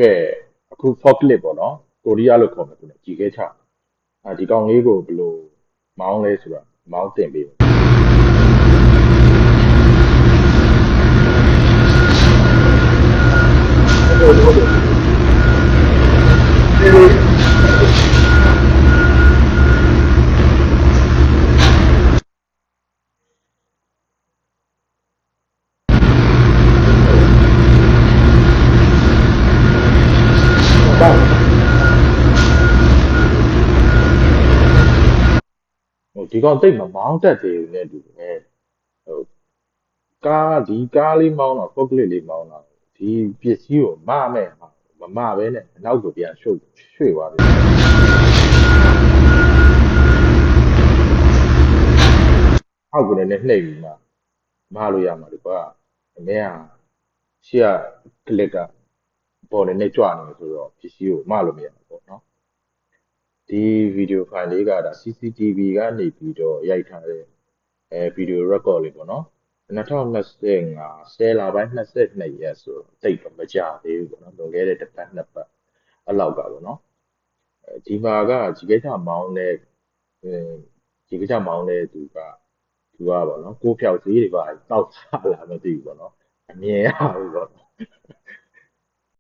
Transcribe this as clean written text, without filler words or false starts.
ကဲအခု forklift ပေါ့နော်ကိုရီးယားလို့ခေါ်မယ်သူကြီးခဲချဒီကောင်လေးကိုဘယ်လိုမောင်းလဲဆိုတာမောင်းတင်ပေးဟုတ်တယ်ဟုတ်တယ်ဟိုဒီကောင်တိတ်မမောင်းတတ်သေးဘူးနဲ့တူတယ်ဟိုကားလေးမောင်းတော့ forklift လေးမောင်းတော့ဒီပစ္စည်းကိုမမဲ့ဟာမမပဲနဲ့နောက်ကိုပြန်ရွှေ့သွားတယ်အောက်ကိုလည်းနှိပ်ပြီးမလို့ရမှာဒီကွာအမေကရှေ့ကကလစ်ကပေါ်နေနဲ့ကြွနေတယ်ဆိုတော့ပစ္စည်းကိုမလို့မရဘူးပေါ့နော်ဒီဗီဒီယိုဖိုင်လေးကဒါ CCTV ကနေပြီးတော့ရိုက်ထားတဲ့ဗီဒီယို record လေးပေါ့နော်2025 10လပိုင်း22ရက်ဆိုတော့တိတ်တော့မကြသေးဘူးပေါ့နော်လွန်ခဲ့တဲ့တစ်ပတ်နှစ်ပတ်အဲ့လောက်ကပေါ့နော်ဒီမှာကဒီကိစ္စမောင်းတဲ့ဒီကိစ္စမောင်းတဲ့သူကပေါ့နော်ကိုးဖြောက်ဈေးတွေပါတောက်စားလာမသိဘူးပေါ့နော်အမြင်ရဘူးပေါ့